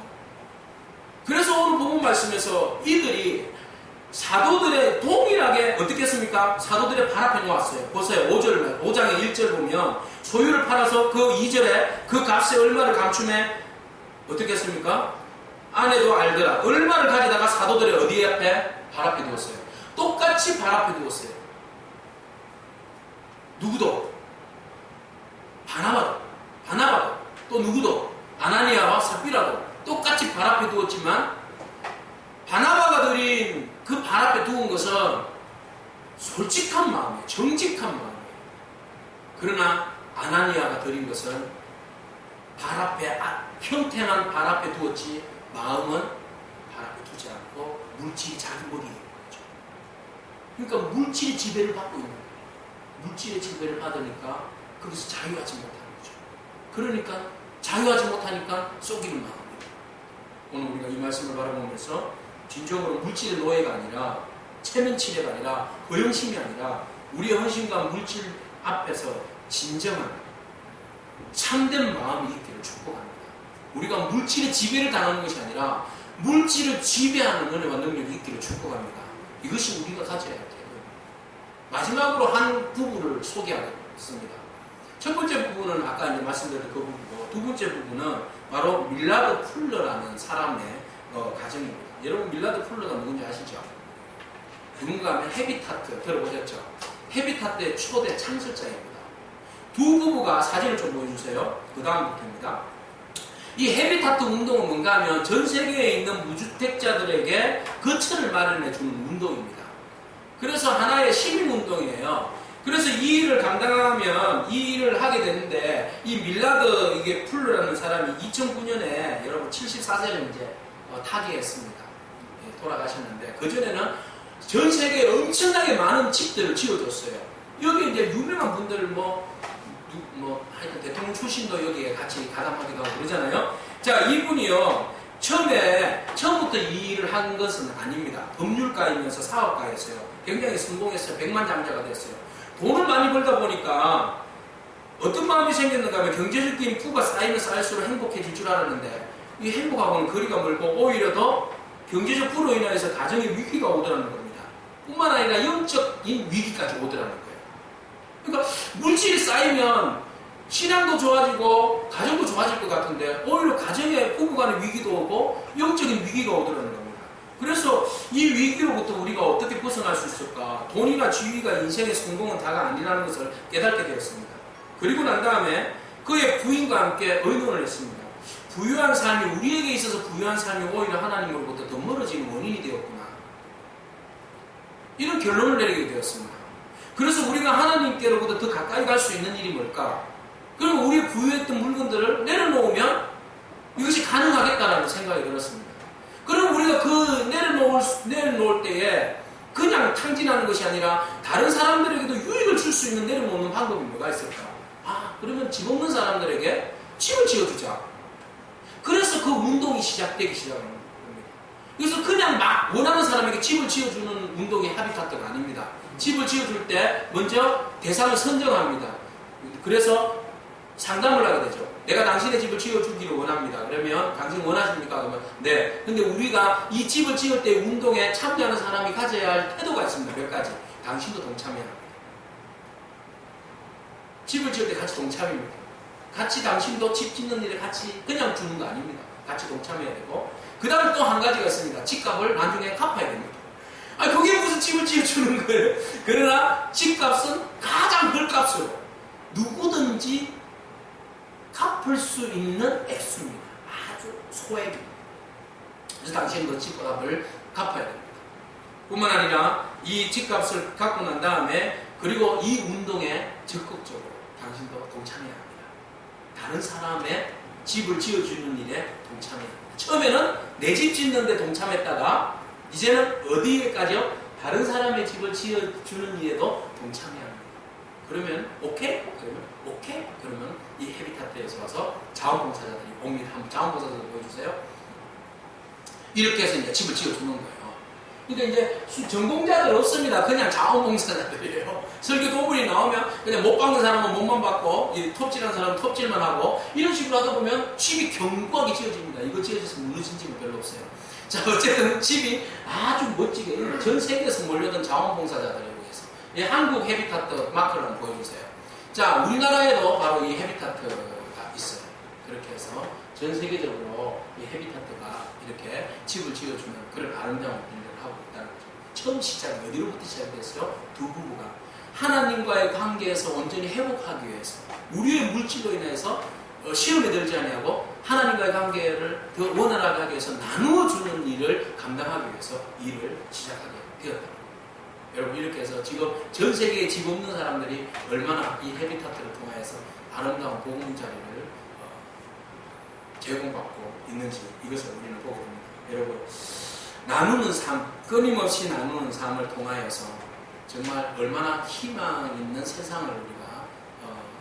그래서 오늘 본문 말씀에서 이들이 사도들의 동일하게 어떻게 했습니까? 사도들의 발 앞에 놓았어요. 보세요. 5장의 1절 보면 소유를 팔아서 그 2절에 그 값에 얼마를 감춤해 어떻게 했습니까? 아내도 알더라. 얼마를 가져다가 사도들의 어디 앞에? 발 앞에 두었어요. 똑같이 발 앞에 두었어요. 누구도 바나바도 또 누구도 아나니아와 삽비라도 똑같이 발 앞에 두었지만 바나바가 드린 그 발 앞에 두은 것은 솔직한 마음이에요. 정직한 마음이에요. 그러나 아나니아가 드린 것은 발 앞에 평탱한 발 앞에 두었지 마음은 발 앞에 두지 않고 물질이 자기 머리에 있는 거죠. 그러니까 물질의 지배를 받고 있는 거예요. 물질의 지배를 받으니까 거기서 자유하지 못하는 거죠. 그러니까 자유하지 못하니까 속이는 마음이에요. 오늘 우리가 이 말씀을 바라보면서 진정으로 물질의 노예가 아니라 체면치레가 아니라 허영심이 아니라 우리의 헌신과 물질 앞에서 진정한 참된 마음이 있기를 축복합니다. 우리가 물질의 지배를 당하는 것이 아니라 물질을 지배하는 은혜와 능력이 있기를 축복합니다. 이것이 우리가 가져야 할 때예요. 마지막으로 한 부분을 소개하겠습니다. 첫 번째 부분은 아까 이제 말씀드린 그 부분이고, 두 번째 부분은 바로 밀라드 풀러라는 사람의 가정입니다. 여러분 밀라드 풀러가 누군지 아시죠? 누군가 하면 헤비타트 들어보셨죠? 헤비타트의 초대 창설자입니다. 두 부부가 사진을 좀 보여주세요. 그 다음부터입니다. 이 헤비타트 운동은 뭔가 하면 전 세계에 있는 무주택자들에게 거처를 마련해 주는 운동입니다. 그래서 하나의 시민운동이에요. 그래서 이 일을 감당하면 이 일을 하게 되는데, 이 밀라드 이게 풀러라는 사람이 2009년에 여러분 74세를 이제 타계했습니다. 예, 돌아가셨는데, 그전에는 전 세계에 엄청나게 많은 집들을 지어줬어요. 여기 이제 유명한 분들 하여튼 대통령 출신도 여기에 같이 가담하기도 하고 그러잖아요. 자, 이분이요, 처음부터 이 일을 한 것은 아닙니다. 법률가이면서 사업가였어요. 굉장히 성공했어요. 백만장자가 됐어요. 돈을 많이 벌다 보니까 어떤 마음이 생겼는가 하면 경제적인 부가 쌓이면 쌓일수록 행복해질 줄 알았는데, 이 행복하고는 거리가 멀고 오히려 더 경제적 부로 인해서 가정의 위기가 오더라는 겁니다. 뿐만 아니라 영적인 위기까지 오더라는 거예요. 그러니까 물질이 쌓이면 신앙도 좋아지고 가정도 좋아질 것 같은데, 오히려 가정의 부부간의 위기도 오고 영적인 위기가 오더라는 겁니다. 그래서 이 위기로부터 우리가 어떻게 벗어날 수 있을까? 돈이나 지위가 인생의 성공은 다가 아니라는 것을 깨닫게 되었습니다. 그리고 난 다음에 그의 부인과 함께 의논을 했습니다. 부유한 삶이, 우리에게 있어서 부유한 삶이 오히려 하나님으로부터 더 멀어지는 원인이 되었구나, 이런 결론을 내리게 되었습니다. 그래서 우리가 하나님께로부터 더 가까이 갈 수 있는 일이 뭘까? 그럼 우리 부유했던 물건들을 내려놓으면 이것이 가능하겠다라는 생각이 들었습니다. 그럼 우리가 그 내려놓을 때에 그냥 탕진하는 것이 아니라 다른 사람들에게도 유익을 줄 수 있는 내려놓는 방법이 뭐가 있을까? 그러면 집 없는 사람들에게 집을 지어주자. 그래서 그 운동이 시작되기 시작하는 겁니다. 그래서 그냥 막 원하는 사람에게 집을 지어주는 운동이 하비타트가 아닙니다. 집을 지어줄 때 먼저 대상을 선정합니다. 그래서 상담을 하게 되죠. 내가 당신의 집을 지어주기를 원합니다. 그러면 당신 원하십니까? 그러면 네. 근데 우리가 이 집을 지을 때 운동에 참여하는 사람이 가져야 할 태도가 있습니다. 몇 가지. 당신도 동참해야 합니다. 집을 지을 때 같이 동참입니다. 같이 당신도 집 짓는 일에 같이 그냥 주는 거 아닙니다. 같이 동참해야 되고, 그 다음에 또 한 가지가 있습니다. 집값을 나중에 갚아야 됩니다. 그게 무슨 집을 지어주는 거예요? 그러나 집값은 가장 헐값으로 누구든지 갚을 수 있는 액수입니다. 아주 소액입니다. 그래서 당신은 그 집값을 갚아야 됩니다. 뿐만 아니라 이 집값을 갚고 난 다음에, 그리고 이 운동에 적극적으로 당신도 동참해야 합니다. 다른 사람의 집을 지어주는 일에 동참해야 합니다. 처음에는 내 집 짓는 데 동참했다가 이제는 어디에까지요? 다른 사람의 집을 지어주는 일에도 동참해야 합니다. 그러면 오케이? 그러면 오케이? 그러면 이 헤비타트에서 와서 자원봉사자들이 옵니다. 한번 자원봉사자들 보여주세요. 이렇게 해서 이제 집을 지어주는 거예요. 그러니까 이제 전공자들 없습니다. 그냥 자원봉사자들이에요. 설교 도구리 나오면 그냥 못 박는 사람은 못만 박고, 톱질하는 사람은 톱질만 하고, 이런 식으로 하다 보면 집이 견고하게 지어집니다. 이거 지어져서 무너진 집은 별로 없어요. 자, 어쨌든 집이 아주 멋지게 전 세계에서 몰려든 자원봉사자들에 의해서, 한국 헤비타트 마크를 한번 보여주세요. 자, 우리나라에도 바로 이 헤비타트가 있어요. 그렇게 해서 전 세계적으로 이 헤비타트가 이렇게 집을 지어주는 그런 아름다운 일을 하고 있다는 거죠. 처음 시작이 어디로부터 시작됐어요? 두 부부가 하나님과의 관계에서 온전히 회복하기 위해서, 우리의 물질로 인해서 시험에 들지 아니하고 하나님과의 관계를 더 원활하게 하기 위해서 나누어주는 일을 감당하기 위해서 일을 시작하게 되었다. 여러분, 이렇게 해서 지금 전 세계에 집 없는 사람들이 얼마나 이 헤비타트를 통해서 아름다운 복음 자리를 제공받고 있는지, 이것을 우리는 보게 됩니다. 여러분, 나누는 삶, 끊임없이 나누는 삶을 통하여서 정말 얼마나 희망 있는 세상을 우리가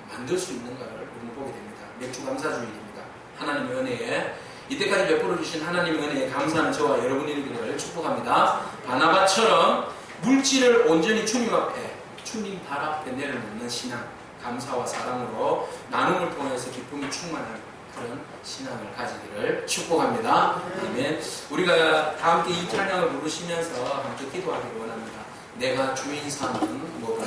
만들 수 있는가를 우리는 보게 됩니다. 맥주 감사주일입니다. 하나님의 은혜에, 이때까지 베풀어 주신 하나님의 은혜에 감사하는 저와 여러분이 되기를 축복합니다. 바나바처럼 물질을 온전히 주님 앞에, 주님 발 앞에 내려놓는 신앙, 감사와 사랑으로 나눔을 통해서 기쁨이 충만한 그런 신앙을 가지기를 축복합니다. 아멘. 우리가 다 함께 이 찬양을 부르시면서 함께 기도하기를 원합니다. 내가 주인 삼은 모든